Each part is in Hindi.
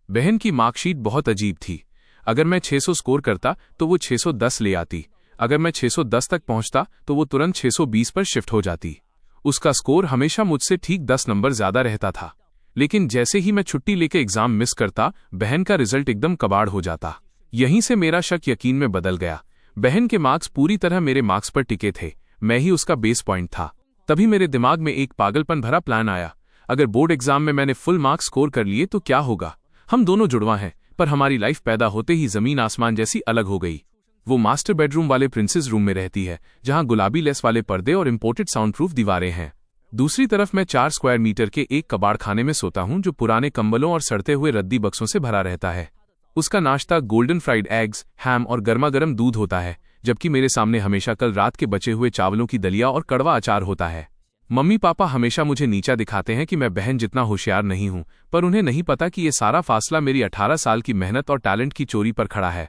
बहन की मार्कशीट बहुत अजीब थी। अगर मैं 600 स्कोर करता तो वो 610 ले आती। अगर मैं 610 तक पहुंचता तो वो तुरंत 620 पर शिफ्ट हो जाती। उसका स्कोर हमेशा मुझसे ठीक 10 नंबर ज्यादा रहता था। लेकिन जैसे ही मैं छुट्टी लेके एग्जाम मिस करता, बहन का रिजल्ट एकदम कबाड़ हो जाता। यहीं से मेरा शक यकीन में बदल गया। बहन के मार्क्स पूरी तरह मेरे मार्क्स पर टिके थे, मैं ही उसका बेस पॉइंट था। तभी मेरे दिमाग में एक पागलपन भरा प्लान आया। अगर बोर्ड एग्जाम में मैंने फुल मार्क्स स्कोर कर लिए तो क्या होगा? हम दोनों जुड़वा हैं, पर हमारी लाइफ पैदा होते ही जमीन आसमान जैसी अलग हो गई। वो मास्टर बेडरूम वाले प्रिंसेस रूम में रहती है, जहां गुलाबी लेस वाले पर्दे और इंपोर्टेड साउंड प्रूफ दीवारें हैं। दूसरी तरफ मैं 4 स्क्वायर मीटर के एक कबाड़ खाने में सोता हूं, जो पुराने कंबलों और सड़ते हुए रद्दी बक्सों से भरा रहता है। उसका नाश्ता गोल्डन फ्राइड एग्स, हैम और गर्मा गर्म दूध होता है, जबकि मेरे सामने हमेशा कल रात के बचे हुए चावलों की दलिया और कड़वा अचार होता है। मम्मी पापा हमेशा मुझे नीचा दिखाते हैं कि मैं बहन जितना होशियार नहीं हूं, पर उन्हें नहीं पता कि ये सारा फासला मेरी 18 साल की मेहनत और टैलेंट की चोरी पर खड़ा है।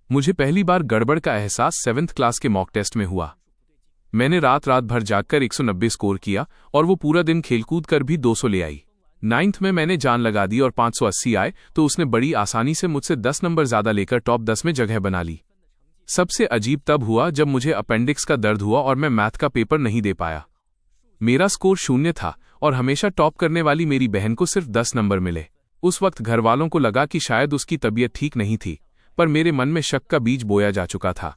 मुझे पहली बार गड़बड़ का एहसास 7th क्लास के मॉक टेस्ट में हुआ। मैंने रात भर जागकर 190 स्कोर किया और वो पूरा दिन खेलकूद कर भी 200 ले आई। 9th में मैंने जान लगा दी और 580 आए तो उसने बड़ी आसानी से मुझसे 10 नंबर ज्यादा लेकर टॉप 10 में जगह बना ली। सबसे अजीब तब हुआ जब मुझे अपेंडिक्स का दर्द हुआ और मैं मैथ का पेपर नहीं दे पाया। मेरा स्कोर 0 था और हमेशा टॉप करने वाली मेरी बहन को सिर्फ 10 नंबर मिले। उस वक्त घर वालों को लगा कि शायद उसकी तबीयत ठीक नहीं थी, पर मेरे मन में शक का बीज बोया जा चुका था।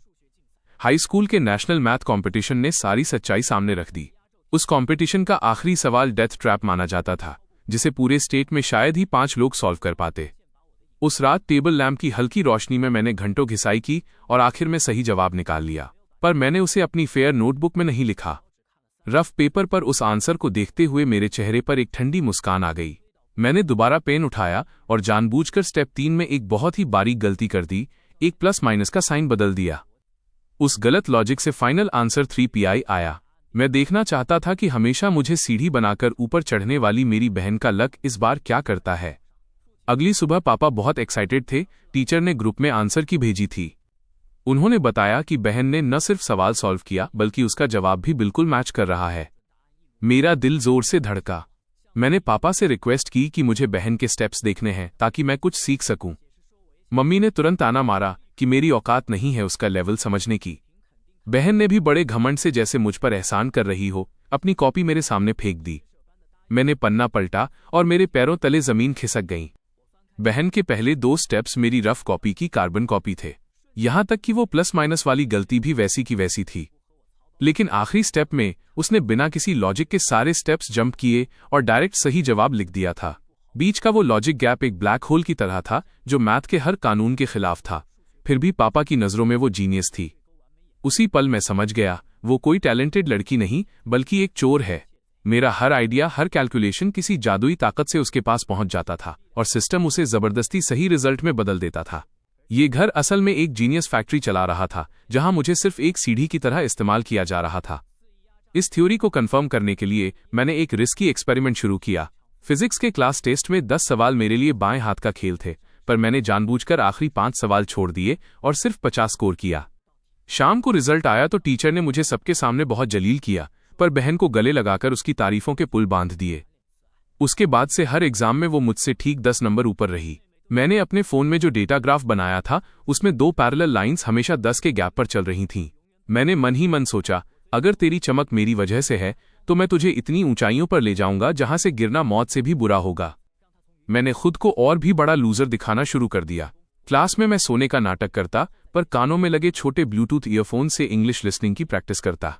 हाई स्कूल के नेशनल मैथ कंपटीशन ने सारी सच्चाई सामने रख दी। उस कंपटीशन का आखिरी सवाल डेथ ट्रैप माना जाता था, जिसे पूरे स्टेट में शायद ही 5 लोग सॉल्व कर पाते। उस रात टेबल लैंप की हल्की रोशनी में मैंने घंटों घिसाई की और आखिर में सही जवाब निकाल लिया, पर मैंने उसे अपनी फेयर नोटबुक में नहीं लिखा। रफ पेपर पर उस आंसर को देखते हुए मेरे चेहरे पर एक ठंडी मुस्कान आ गई। मैंने दोबारा पेन उठाया और जानबूझकर स्टेप 3 में एक बहुत ही बारीक गलती कर दी, एक प्लस माइनस का साइन बदल दिया। उस गलत लॉजिक से फाइनल आंसर 3 PI आया। मैं देखना चाहता था कि हमेशा मुझे सीढ़ी बनाकर ऊपर चढ़ने वाली मेरी बहन का लक इस बार क्या करता है। अगली सुबह पापा बहुत एक्साइटेड थे। टीचर ने ग्रुप में आंसर की भेजी थी। उन्होंने बताया कि बहन ने न सिर्फ सवाल सॉल्व किया, बल्कि उसका जवाब भी बिल्कुल मैच कर रहा है। मेरा दिल जोर से धड़का। मैंने पापा से रिक्वेस्ट की कि मुझे बहन के स्टेप्स देखने हैं ताकि मैं कुछ सीख सकूं। मम्मी ने तुरंत ताना मारा कि मेरी औकात नहीं है उसका लेवल समझने की। बहन ने भी बड़े घमंड से, जैसे मुझ पर एहसान कर रही हो, अपनी कॉपी मेरे सामने फेंक दी। मैंने पन्ना पलटा और मेरे पैरों तले जमीन खिसक गई। बहन के पहले 2 स्टेप्स मेरी रफ कॉपी की कार्बन कॉपी थे, यहां तक कि वो प्लस माइनस वाली गलती भी वैसी की वैसी थी। लेकिन आखिरी स्टेप में उसने बिना किसी लॉजिक के सारे स्टेप्स जंप किए और डायरेक्ट सही जवाब लिख दिया था। बीच का वो लॉजिक गैप एक ब्लैक होल की तरह था, जो मैथ के हर कानून के खिलाफ था। फिर भी पापा की नजरों में वो जीनियस थी। उसी पल मैं समझ गया, वो कोई टैलेंटेड लड़की नहीं बल्कि एक चोर है। मेरा हर आइडिया, हर कैलकुलेशन किसी जादुई ताकत से उसके पास पहुंच जाता था और सिस्टम उसे जबरदस्ती सही रिजल्ट में बदल देता था। ये घर असल में एक जीनियस फैक्ट्री चला रहा था, जहां मुझे सिर्फ एक सीढ़ी की तरह इस्तेमाल किया जा रहा था। इस थ्योरी को कंफर्म करने के लिए मैंने एक रिस्की एक्सपेरिमेंट शुरू किया। फिजिक्स के क्लास टेस्ट में 10 सवाल मेरे लिए बाएं हाथ का खेल थे, पर मैंने जानबूझकर आखिरी 5 सवाल छोड़ दिए और सिर्फ 50 स्कोर किया। शाम को रिजल्ट आया तो टीचर ने मुझे सबके सामने बहुत जलील किया, पर बहन को गले लगाकर उसकी तारीफों के पुल बांध दिए। उसके बाद से हर एग्जाम में वो मुझसे ठीक 10 नंबर ऊपर रही। मैंने अपने फोन में जो डेटा ग्राफ बनाया था, उसमें 2 पैरेलल लाइंस हमेशा 10 के गैप पर चल रही थीं। मैंने मन ही मन सोचा, अगर तेरी चमक मेरी वजह से है तो मैं तुझे इतनी ऊंचाइयों पर ले जाऊंगा जहां से गिरना मौत से भी बुरा होगा। मैंने खुद को और भी बड़ा लूजर दिखाना शुरू कर दिया। क्लास में मैं सोने का नाटक करता, पर कानों में लगे छोटे ब्लूटूथ ईयरफोन से इंग्लिश लिसनिंग की प्रैक्टिस करता।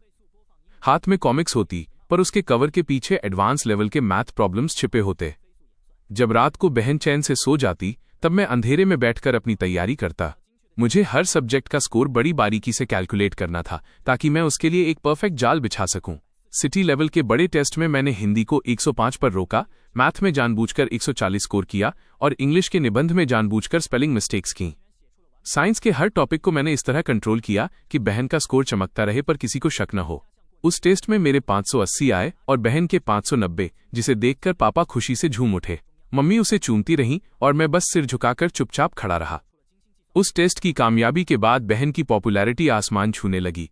हाथ में कॉमिक्स होती, पर उसके कवर के पीछे एडवांस लेवल के मैथ प्रॉब्लम्स छिपे होते। जब रात को बहन चैन से सो जाती, तब मैं अंधेरे में बैठकर अपनी तैयारी करता। मुझे हर सब्जेक्ट का स्कोर बड़ी बारीकी से कैलकुलेट करना था, ताकि मैं उसके लिए एक परफेक्ट जाल बिछा सकूं। सिटी लेवल के बड़े टेस्ट में मैंने हिंदी को 105 पर रोका, मैथ में जानबूझकर 140 स्कोर किया और इंग्लिश के निबंध में जानबूझकर स्पेलिंग मिस्टेक्स की। साइंस के हर टॉपिक को मैंने इस तरह कंट्रोल किया कि बहन का स्कोर चमकता रहे पर किसी को शक न हो। उस टेस्ट में मेरे 580 आए और बहन के 590, जिसे देखकर पापा खुशी से झूम उठे। मम्मी उसे चूमती रहीं और मैं बस सिर झुकाकर चुपचाप खड़ा रहा। उस टेस्ट की कामयाबी के बाद बहन की पॉपुलैरिटी आसमान छूने लगी।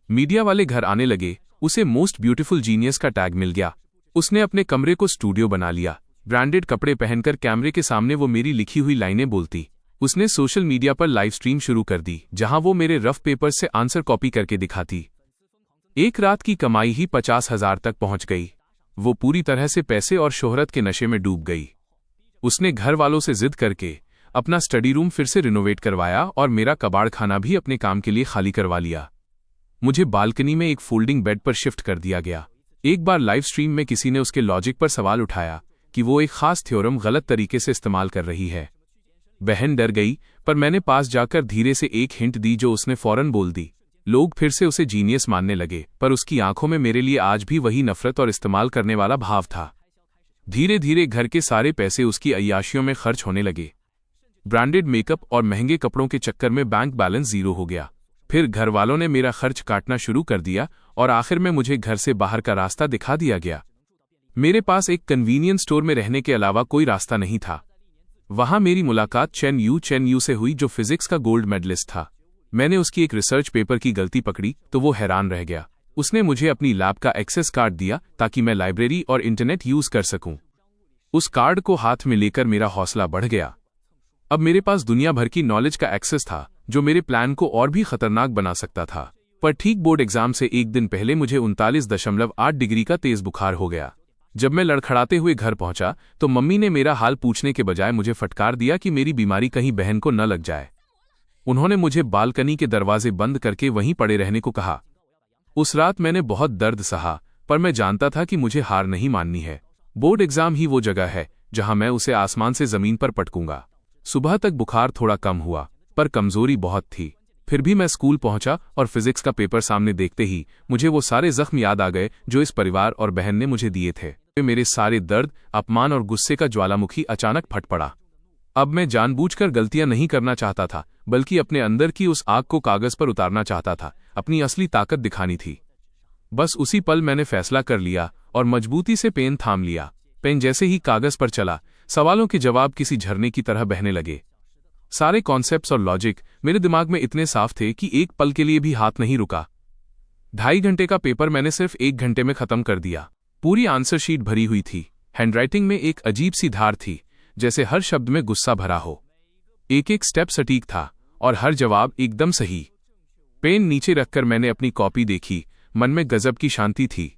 मीडिया वाले घर आने लगे, उसे मोस्ट ब्यूटीफुल जीनियस का टैग मिल गया। उसने अपने कमरे को स्टूडियो बना लिया। ब्रांडेड कपड़े पहनकर कैमरे के सामने वो मेरी लिखी हुई लाइनें बोलती। उसने सोशल मीडिया पर लाइव स्ट्रीम शुरू कर दी, जहां वो मेरे रफ पेपर से आंसर कॉपी करके दिखाती। एक रात की कमाई ही 50,000 तक पहुंच गई। वो पूरी तरह से पैसे और शोहरत के नशे में डूब गई। उसने घर वालों से जिद करके अपना स्टडी रूम फिर से रिनोवेट करवाया और मेरा कबाड़ खाना भी अपने काम के लिए खाली करवा लिया। मुझे बालकनी में एक फोल्डिंग बेड पर शिफ्ट कर दिया गया। एक बार लाइव स्ट्रीम में किसी ने उसके लॉजिक पर सवाल उठाया कि वो एक खास थ्योरम गलत तरीके से इस्तेमाल कर रही है। बहन डर गई, पर मैंने पास जाकर धीरे से एक हिंट दी जो उसने फौरन बोल दी। लोग फिर से उसे जीनियस मानने लगे, पर उसकी आंखों में मेरे लिए आज भी वही नफरत और इस्तेमाल करने वाला भाव था। धीरे धीरे घर के सारे पैसे उसकी अय्याशियों में खर्च होने लगे। ब्रांडेड मेकअप और महंगे कपड़ों के चक्कर में बैंक बैलेंस जीरो हो गया। फिर घर वालों ने मेरा खर्च काटना शुरू कर दिया और आखिर में मुझे घर से बाहर का रास्ता दिखा दिया गया। मेरे पास एक कन्वीनियंस स्टोर में रहने के अलावा कोई रास्ता नहीं था। वहां मेरी मुलाकात चेन यू से हुई, जो फिजिक्स का गोल्ड मेडलिस्ट था। मैंने उसकी एक रिसर्च पेपर की गलती पकड़ी तो वो हैरान रह गया। उसने मुझे अपनी लैब का एक्सेस कार्ड दिया ताकि मैं लाइब्रेरी और इंटरनेट यूज कर सकूं। उस कार्ड को हाथ में लेकर मेरा हौसला बढ़ गया। अब मेरे पास दुनिया भर की नॉलेज का एक्सेस था, जो मेरे प्लान को और भी खतरनाक बना सकता था। पर ठीक बोर्ड एग्जाम से एक दिन पहले मुझे 39.8 डिग्री का तेज बुखार हो गया। जब मैं लड़खड़ाते हुए घर पहुंचा तो मम्मी ने मेरा हाल पूछने के बजाय मुझे फटकार दिया कि मेरी बीमारी कहीं बहन को न लग जाए। उन्होंने मुझे बालकनी के दरवाजे बंद करके वहीं पड़े रहने को कहा। उस रात मैंने बहुत दर्द सहा, पर मैं जानता था कि मुझे हार नहीं माननी है। बोर्ड एग्जाम ही वो जगह है जहां मैं उसे आसमान से जमीन पर पटकूंगा। सुबह तक बुखार थोड़ा कम हुआ, पर कमजोरी बहुत थी। फिर भी मैं स्कूल पहुंचा और फिजिक्स का पेपर सामने देखते ही मुझे वो सारे जख्म याद आ गए जो इस परिवार और बहन ने मुझे दिए थे। मेरे सारे दर्द, अपमान और गुस्से का ज्वालामुखी अचानक फट पड़ा। अब मैं जानबूझकर गलतियां नहीं करना चाहता था, बल्कि अपने अंदर की उस आग को कागज पर उतारना चाहता था। अपनी असली ताकत दिखानी थी। बस उसी पल मैंने फैसला कर लिया और मजबूती से पेन थाम लिया। पेन जैसे ही कागज पर चला, सवालों के जवाब किसी झरने की तरह बहने लगे। सारे कॉन्सेप्ट्स और लॉजिक मेरे दिमाग में इतने साफ थे कि एक पल के लिए भी हाथ नहीं रुका। 2.5 घंटे का पेपर मैंने सिर्फ 1 घंटे में खत्म कर दिया। पूरी आंसर शीट भरी हुई थी। हैंडराइटिंग में एक अजीब सी धार थी, जैसे हर शब्द में गुस्सा भरा हो। एक एक स्टेप सटीक था और हर जवाब एकदम सही। पेन नीचे रखकर मैंने अपनी कॉपी देखी। मन में गजब की शांति थी।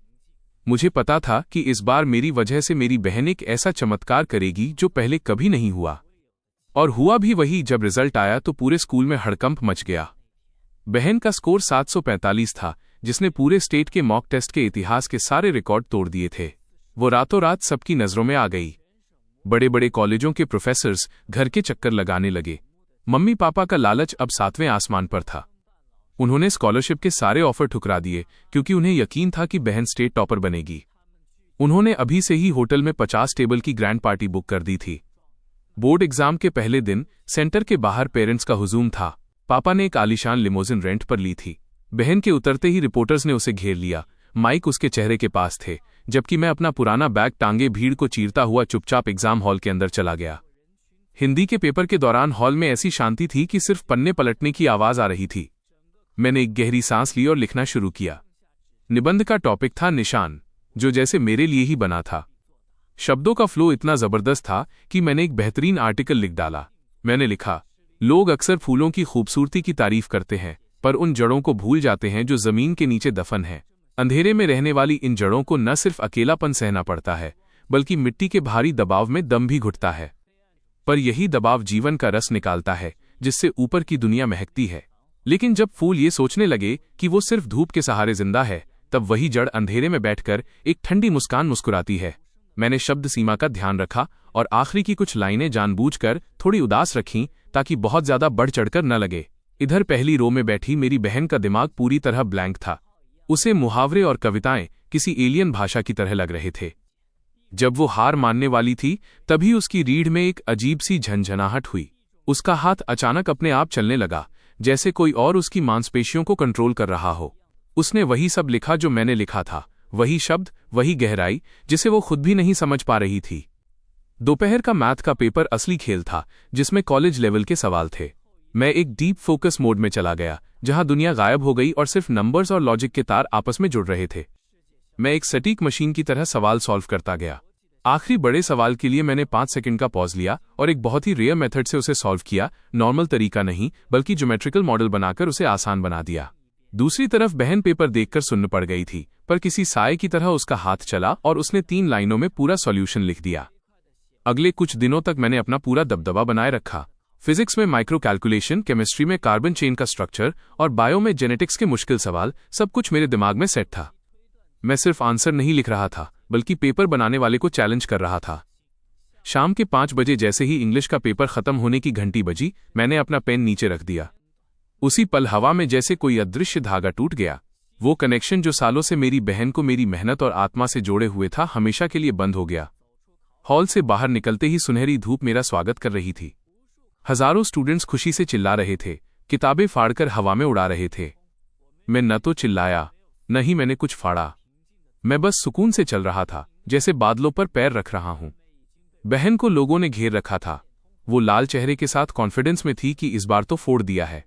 मुझे पता था कि इस बार मेरी वजह से मेरी बहन एक ऐसा चमत्कार करेगी जो पहले कभी नहीं हुआ। और हुआ भी वही। जब रिजल्ट आया तो पूरे स्कूल में हड़कंप मच गया। बहन का स्कोर 745 था, जिसने पूरे स्टेट के मॉक टेस्ट के इतिहास के सारे रिकॉर्ड तोड़ दिए थे। वो रातों रात सबकी नजरों में आ गई। बड़े बड़े कॉलेजों के प्रोफेसर्स घर के चक्कर लगाने लगे। मम्मी पापा का लालच अब 7वें आसमान पर था। उन्होंने स्कॉलरशिप के सारे ऑफर ठुकरा दिए, क्योंकि उन्हें यकीन था कि बहन स्टेट टॉपर बनेगी। उन्होंने अभी से ही होटल में 50 टेबल की ग्रैंड पार्टी बुक कर दी थी। बोर्ड एग्जाम के पहले दिन सेंटर के बाहर पेरेंट्स का हुजूम था। पापा ने एक आलीशान लिमोजिन रेंट पर ली थी। बहन के उतरते ही रिपोर्टर्स ने उसे घेर लिया। माइक उसके चेहरे के पास थे, जबकि मैं अपना पुराना बैग टांगे भीड़ को चीरता हुआ चुपचाप एग्जाम हॉल के अंदर चला गया। हिंदी के पेपर के दौरान हॉल में ऐसी शांति थी कि सिर्फ पन्ने पलटने की आवाज आ रही थी। मैंने एक गहरी सांस ली और लिखना शुरू किया। निबंध का टॉपिक था निशान, जो जैसे मेरे लिए ही बना था। शब्दों का फ्लो इतना जबरदस्त था कि मैंने एक बेहतरीन आर्टिकल लिख डाला। मैंने लिखा, लोग अक्सर फूलों की खूबसूरती की तारीफ करते हैं, पर उन जड़ों को भूल जाते हैं जो जमीन के नीचे दफन है। अंधेरे में रहने वाली इन जड़ों को न सिर्फ अकेलापन सहना पड़ता है, बल्कि मिट्टी के भारी दबाव में दम भी घुटता है। पर यही दबाव जीवन का रस निकालता है, जिससे ऊपर की दुनिया महकती है। लेकिन जब फूल ये सोचने लगे कि वो सिर्फ धूप के सहारे जिंदा है, तब वही जड़ अंधेरे में बैठकर एक ठंडी मुस्कान मुस्कुराती है। मैंने शब्द सीमा का ध्यान रखा और आखिरी की कुछ लाइनें जानबूझकर थोड़ी उदास रखीं, ताकि बहुत ज्यादा बढ़ चढ़कर न लगे। इधर पहली रो में बैठी मेरी बहन का दिमाग पूरी तरह ब्लैंक था। उसे मुहावरे और कविताएं किसी एलियन भाषा की तरह लग रहे थे। जब वो हार मानने वाली थी, तभी उसकी रीढ़ में एक अजीब सी झंझनाहट हुई। उसका हाथ अचानक अपने आप चलने लगा, जैसे कोई और उसकी मांसपेशियों को कंट्रोल कर रहा हो। उसने वही सब लिखा जो मैंने लिखा था, वही शब्द, वही गहराई, जिसे वो खुद भी नहीं समझ पा रही थी। दोपहर का मैथ का पेपर असली खेल था, जिसमें कॉलेज लेवल के सवाल थे। मैं एक डीप फोकस मोड में चला गया, जहां दुनिया गायब हो गई और सिर्फ नंबर्स और लॉजिक के तार आपस में जुड़ रहे थे। मैं एक सटीक मशीन की तरह सवाल सॉल्व करता गया। आखिरी बड़े सवाल के लिए मैंने 5 सेकंड का पॉज लिया और एक बहुत ही रेयर मेथड से उसे सॉल्व किया, नॉर्मल तरीका नहीं बल्कि ज्योमेट्रिकल मॉडल बनाकर उसे आसान बना दिया। दूसरी तरफ बहन पेपर देखकर सुन्न पड़ गई थी, पर किसी साए की तरह उसका हाथ चला और उसने 3 लाइनों में पूरा सॉल्यूशन लिख दिया। अगले कुछ दिनों तक मैंने अपना पूरा दबदबा बनाए रखा। फिजिक्स में माइक्रो कैलकुलेशन, केमिस्ट्री में कार्बन चेन का स्ट्रक्चर और बायो में जेनेटिक्स के मुश्किल सवाल, सब कुछ मेरे दिमाग में सेट था। मैं सिर्फ आंसर नहीं लिख रहा था बल्कि पेपर बनाने वाले को चैलेंज कर रहा था। शाम के 5 बजे जैसे ही इंग्लिश का पेपर खत्म होने की घंटी बजी, मैंने अपना पेन नीचे रख दिया। उसी पल हवा में जैसे कोई अदृश्य धागा टूट गया। वो कनेक्शन जो सालों से मेरी बहन को मेरी मेहनत और आत्मा से जोड़े हुए था, हमेशा के लिए बंद हो गया। हॉल से बाहर निकलते ही सुनहरी धूप मेरा स्वागत कर रही थी। हजारों स्टूडेंट्स खुशी से चिल्ला रहे थे, किताबें फाड़कर हवा में उड़ा रहे थे। मैं न तो चिल्लाया, न ही मैंने कुछ फाड़ा। मैं बस सुकून से चल रहा था, जैसे बादलों पर पैर रख रहा हूं। बहन को लोगों ने घेर रखा था। वो लाल चेहरे के साथ कॉन्फिडेंस में थी कि इस बार तो फोड़ दिया है।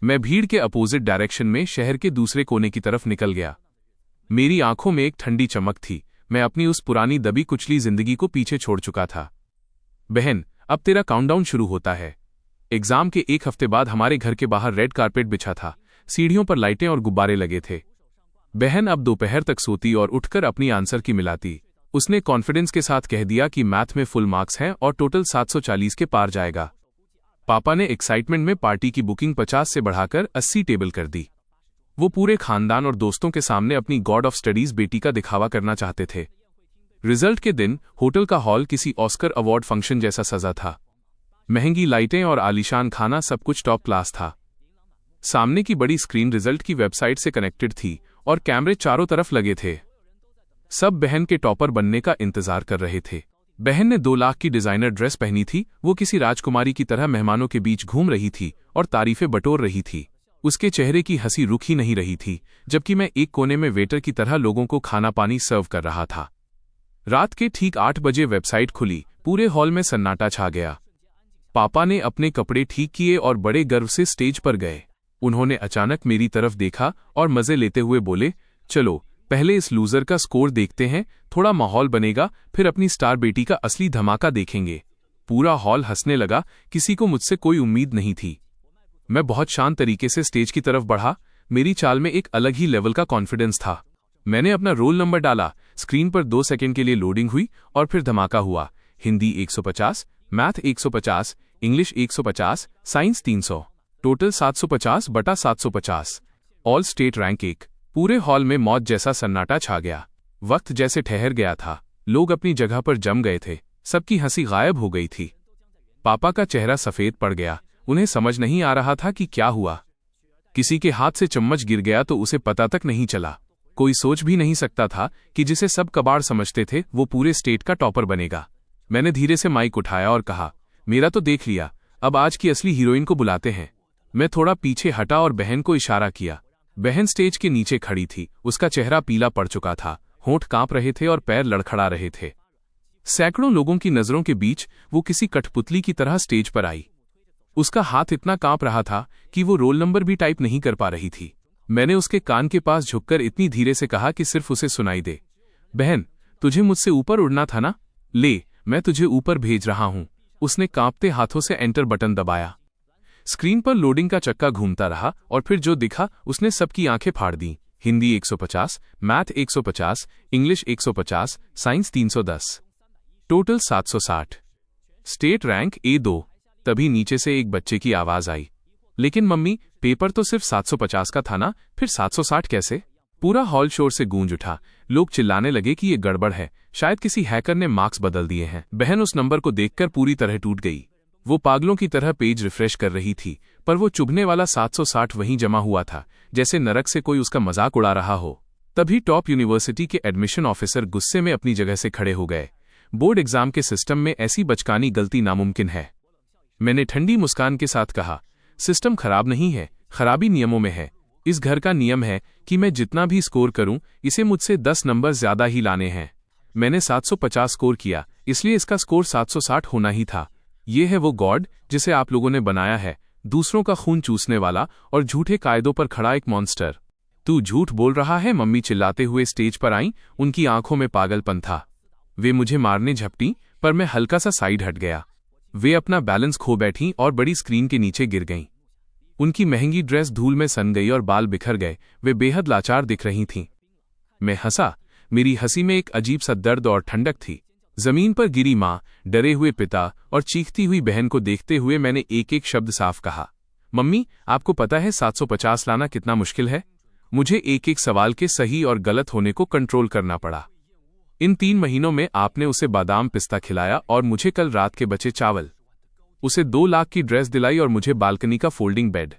मैं भीड़ के अपोजिट डायरेक्शन में शहर के दूसरे कोने की तरफ निकल गया। मेरी आंखों में एक ठंडी चमक थी। मैं अपनी उस पुरानी दबी कुचली जिंदगी को पीछे छोड़ चुका था। बहन, अब तेरा काउंटडाउन शुरू होता है। एग्जाम के 1 हफ्ते बाद हमारे घर के बाहर रेड कारपेट बिछा था। सीढ़ियों पर लाइटें और गुब्बारे लगे थे। बहन अब दोपहर तक सोती और उठकर अपनी आंसर की मिलाती। उसने कॉन्फिडेंस के साथ कह दिया कि मैथ में फुल मार्क्स हैं और टोटल 740 के पार जाएगा। पापा ने एक्साइटमेंट में पार्टी की बुकिंग 50 से बढ़ाकर 80 टेबल कर दी। वो पूरे खानदान और दोस्तों के सामने अपनी गॉड ऑफ स्टडीज बेटी का दिखावा करना चाहते थे। रिजल्ट के दिन होटल का हॉल किसी ऑस्कर अवार्ड फंक्शन जैसा सजा था। महंगी लाइटें और आलीशान खाना, सब कुछ टॉप क्लास था। सामने की बड़ी स्क्रीन रिजल्ट की वेबसाइट से कनेक्टेड थी और कैमरे चारों तरफ लगे थे। सब बहन के टॉपर बनने का इंतजार कर रहे थे। बहन ने 2 लाख की डिजाइनर ड्रेस पहनी थी। वो किसी राजकुमारी की तरह मेहमानों के बीच घूम रही थी और तारीफें बटोर रही थी। उसके चेहरे की हंसी रुक ही नहीं रही थी, जबकि मैं एक कोने में वेटर की तरह लोगों को खाना पानी सर्व कर रहा था। रात के ठीक 8 बजे वेबसाइट खुली। पूरे हॉल में सन्नाटा छा गया। पापा ने अपने कपड़े ठीक किए और बड़े गर्व से स्टेज पर गए। उन्होंने अचानक मेरी तरफ देखा और मजे लेते हुए बोले, चलो पहले इस लूजर का स्कोर देखते हैं, थोड़ा माहौल बनेगा, फिर अपनी स्टार बेटी का असली धमाका देखेंगे। पूरा हॉल हंसने लगा। किसी को मुझसे कोई उम्मीद नहीं थी। मैं बहुत शांत तरीके से स्टेज की तरफ बढ़ा। मेरी चाल में एक अलग ही लेवल का कॉन्फिडेंस था। मैंने अपना रोल नंबर डाला। स्क्रीन पर 2 सेकंड के लिए लोडिंग हुई और फिर धमाका हुआ। Hindi 150, math 150, English 150, science 300, total 750/750, all state rank 1। पूरे हॉल में मौत जैसा सन्नाटा छा गया। वक्त जैसे ठहर गया था। लोग अपनी जगह पर जम गए थे। सबकी हंसी गायब हो गई थी। पापा का चेहरा सफेद पड़ गया। उन्हें समझ नहीं आ रहा था कि क्या हुआ। किसी के हाथ से चम्मच गिर गया तो उसे पता तक नहीं चला। कोई सोच भी नहीं सकता था कि जिसे सब कबाड़ समझते थे वो पूरे स्टेट का टॉपर बनेगा। मैंने धीरे से माइक उठाया और कहा, मेरा तो देख लिया, अब आज की असली हीरोइन को बुलाते हैं। मैं थोड़ा पीछे हटा और बहन को इशारा किया। बहन स्टेज के नीचे खड़ी थी। उसका चेहरा पीला पड़ चुका था, होंठ कांप रहे थे और पैर लड़खड़ा रहे थे। सैकड़ों लोगों की नजरों के बीच वो किसी कठपुतली की तरह स्टेज पर आई। उसका हाथ इतना कांप रहा था कि वो रोल नंबर भी टाइप नहीं कर पा रही थी। मैंने उसके कान के पास झुककर इतनी धीरे से कहा कि सिर्फ उसे सुनाई दे, बहन, तुझे मुझसे ऊपर उड़ना था ना? ले, मैं तुझे ऊपर भेज रहा हूं। उसने कांपते हाथों से एंटर बटन दबाया। स्क्रीन पर लोडिंग का चक्का घूमता रहा और फिर जो दिखा उसने सबकी आंखें फाड़ दी। Hindi 150, math 150, English 150, science 310, total 760, state rank A2। तभी नीचे से एक बच्चे की आवाज आई, लेकिन मम्मी, पेपर तो सिर्फ 750 का था ना, फिर 760 कैसे? पूरा हॉल शोर से गूंज उठा। लोग चिल्लाने लगे कि ये गड़बड़ है, शायद किसी हैकर ने मार्क्स बदल दिए हैं। बहन उस नंबर को देखकर पूरी तरह टूट गई। वो पागलों की तरह पेज रिफ्रेश कर रही थी, पर वो चुभने वाला 760 वहीं जमा हुआ था, जैसे नरक से कोई उसका मजाक उड़ा रहा हो। तभी टॉप यूनिवर्सिटी के एडमिशन ऑफिसर गुस्से में अपनी जगह से खड़े हो गए। बोर्ड एग्जाम के सिस्टम में ऐसी बचकानी गलती नामुमकिन है। मैंने ठंडी मुस्कान के साथ कहा, सिस्टम खराब नहीं है, खराबी नियमों में है। इस घर का नियम है कि मैं जितना भी स्कोर करूं, इसे मुझसे 10 नंबर ज्यादा ही लाने हैं। मैंने 750 स्कोर किया, इसलिए इसका स्कोर 760 होना ही था। ये है वो गॉड जिसे आप लोगों ने बनाया है, दूसरों का खून चूसने वाला और झूठे कायदों पर खड़ा एक मॉन्स्टर। तू झूठ बोल रहा है, मम्मी चिल्लाते हुए स्टेज पर आईं। उनकी आंखों में पागलपन था। वे मुझे मारने झपटी, पर मैं हल्का सा साइड हट गया। वे अपना बैलेंस खो बैठीं और बड़ी स्क्रीन के नीचे गिर गईं। उनकी महंगी ड्रेस धूल में सन गई और बाल बिखर गए। वे बेहद लाचार दिख रही थीं। मैं हंसा। मेरी हंसी में एक अजीब सा दर्द और ठंडक थी। जमीन पर गिरी माँ, डरे हुए पिता और चीखती हुई बहन को देखते हुए मैंने एक एक शब्द साफ कहा, मम्मी, आपको पता है 750 लाना कितना मुश्किल है? मुझे एक एक सवाल के सही और गलत होने को कंट्रोल करना पड़ा। इन 3 महीनों में आपने उसे बादाम पिस्ता खिलाया और मुझे कल रात के बचे चावल। उसे 2 लाख की ड्रेस दिलाई और मुझे बालकनी का फोल्डिंग बेड।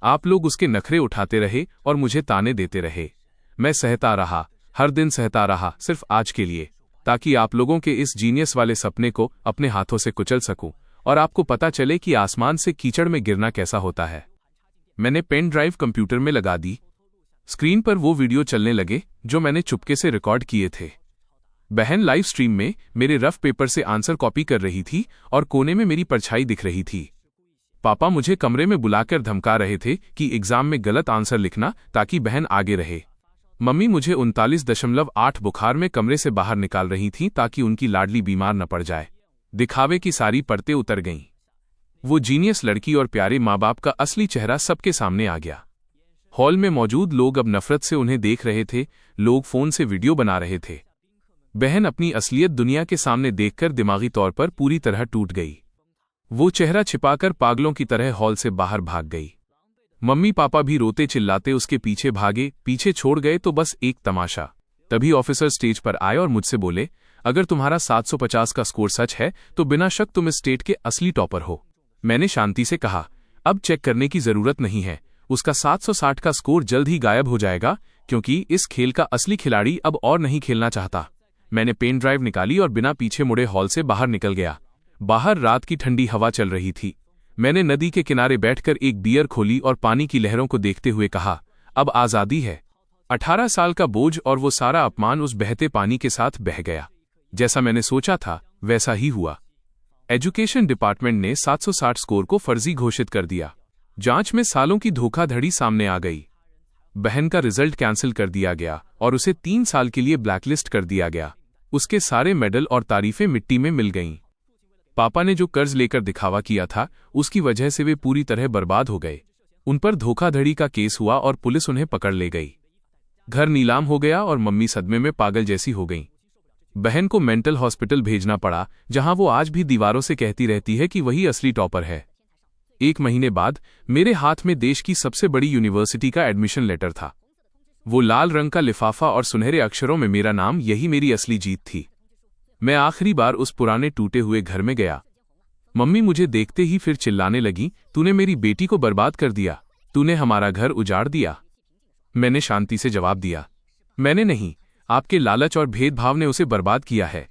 आप लोग उसके नखरे उठाते रहे और मुझे ताने देते रहे। मैं सहता रहा, हर दिन सहता रहा, सिर्फ आज के लिए, ताकि आप लोगों के इस जीनियस वाले सपने को अपने हाथों से कुचल सकूं और आपको पता चले कि आसमान से कीचड़ में गिरना कैसा होता है। मैंने पेन ड्राइव कंप्यूटर में लगा दी। स्क्रीन पर वो वीडियो चलने लगे जो मैंने चुपके से रिकॉर्ड किए थे। बहन लाइव स्ट्रीम में मेरे रफ पेपर से आंसर कॉपी कर रही थी और कोने में मेरी परछाई दिख रही थी। पापा मुझे कमरे में बुलाकर धमका रहे थे कि एग्जाम में गलत आंसर लिखना ताकि बहन आगे रहे। मम्मी मुझे 39.8 बुखार में कमरे से बाहर निकाल रही थीं ताकि उनकी लाडली बीमार न पड़ जाए। दिखावे की सारी परतें उतर गईं। वो जीनियस लड़की और प्यारे माँ बाप का असली चेहरा सबके सामने आ गया। हॉल में मौजूद लोग अब नफरत से उन्हें देख रहे थे। लोग फोन से वीडियो बना रहे थे। बहन अपनी असलियत दुनिया के सामने देखकर दिमागी तौर पर पूरी तरह टूट गई। वो चेहरा छिपाकर पागलों की तरह हॉल से बाहर भाग गई। मम्मी पापा भी रोते चिल्लाते उसके पीछे भागे। पीछे छोड़ गए तो बस एक तमाशा। तभी ऑफिसर स्टेज पर आए और मुझसे बोले, अगर तुम्हारा 750 का स्कोर सच है तो बिना शक तुम इस स्टेट के असली टॉपर हो। मैंने शांति से कहा, अब चेक करने की जरूरत नहीं है। उसका 760 का स्कोर जल्द ही गायब हो जाएगा, क्योंकि इस खेल का असली खिलाड़ी अब और नहीं खेलना चाहता। मैंने पेन ड्राइव निकाली और बिना पीछे मुड़े हॉल से बाहर निकल गया। बाहर रात की ठंडी हवा चल रही थी। मैंने नदी के किनारे बैठकर एक बियर खोली और पानी की लहरों को देखते हुए कहा, अब आज़ादी है। 18 साल का बोझ और वो सारा अपमान उस बहते पानी के साथ बह गया। जैसा मैंने सोचा था वैसा ही हुआ। एजुकेशन डिपार्टमेंट ने 760 स्कोर को फर्जी घोषित कर दिया। जांच में सालों की धोखाधड़ी सामने आ गई। बहन का रिजल्ट कैंसिल कर दिया गया और उसे 3 साल के लिए ब्लैकलिस्ट कर दिया गया। उसके सारे मेडल और तारीफें मिट्टी में मिल गईं। पापा ने जो कर्ज लेकर दिखावा किया था, उसकी वजह से वे पूरी तरह बर्बाद हो गए। उन पर धोखाधड़ी का केस हुआ और पुलिस उन्हें पकड़ ले गई। घर नीलाम हो गया और मम्मी सदमे में पागल जैसी हो गईं। बहन को मेंटल हॉस्पिटल भेजना पड़ा, जहां वो आज भी दीवारों से कहती रहती है कि वही असली टॉपर है। 1 महीने बाद मेरे हाथ में देश की सबसे बड़ी यूनिवर्सिटी का एडमिशन लेटर था। वो लाल रंग का लिफाफा और सुनहरे अक्षरों में मेरा नाम, यही मेरी असली जीत थी। मैं आखिरी बार उस पुराने टूटे हुए घर में गया। मम्मी मुझे देखते ही फिर चिल्लाने लगी, तूने मेरी बेटी को बर्बाद कर दिया, तूने हमारा घर उजाड़ दिया। मैंने शांति से जवाब दिया, मैंने नहीं, आपके लालच और भेदभाव ने उसे बर्बाद किया है।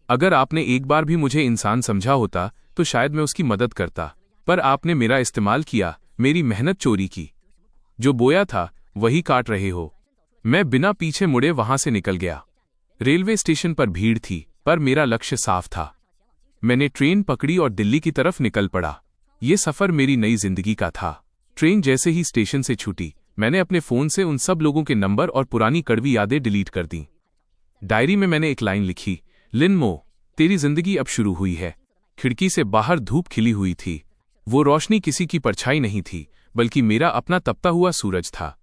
अगर आपने एक बार भी मुझे इंसान समझा होता तो शायद मैं उसकी मदद करता, पर आपने मेरा इस्तेमाल किया, मेरी मेहनत चोरी की। जो बोया था वही काट रहे हो। मैं बिना पीछे मुड़े वहां से निकल गया। रेलवे स्टेशन पर भीड़ थी, पर मेरा लक्ष्य साफ था। मैंने ट्रेन पकड़ी और दिल्ली की तरफ निकल पड़ा। ये सफर मेरी नई जिंदगी का था। ट्रेन जैसे ही स्टेशन से छूटी, मैंने अपने फोन से उन सब लोगों के नंबर और पुरानी कड़वी यादें डिलीट कर दी। डायरी में मैंने एक लाइन लिखी, लिन मो, तेरी जिंदगी अब शुरू हुई है। खिड़की से बाहर धूप खिली हुई थी। वो रोशनी किसी की परछाई नहीं थी, बल्कि मेरा अपना तपता हुआ सूरज था।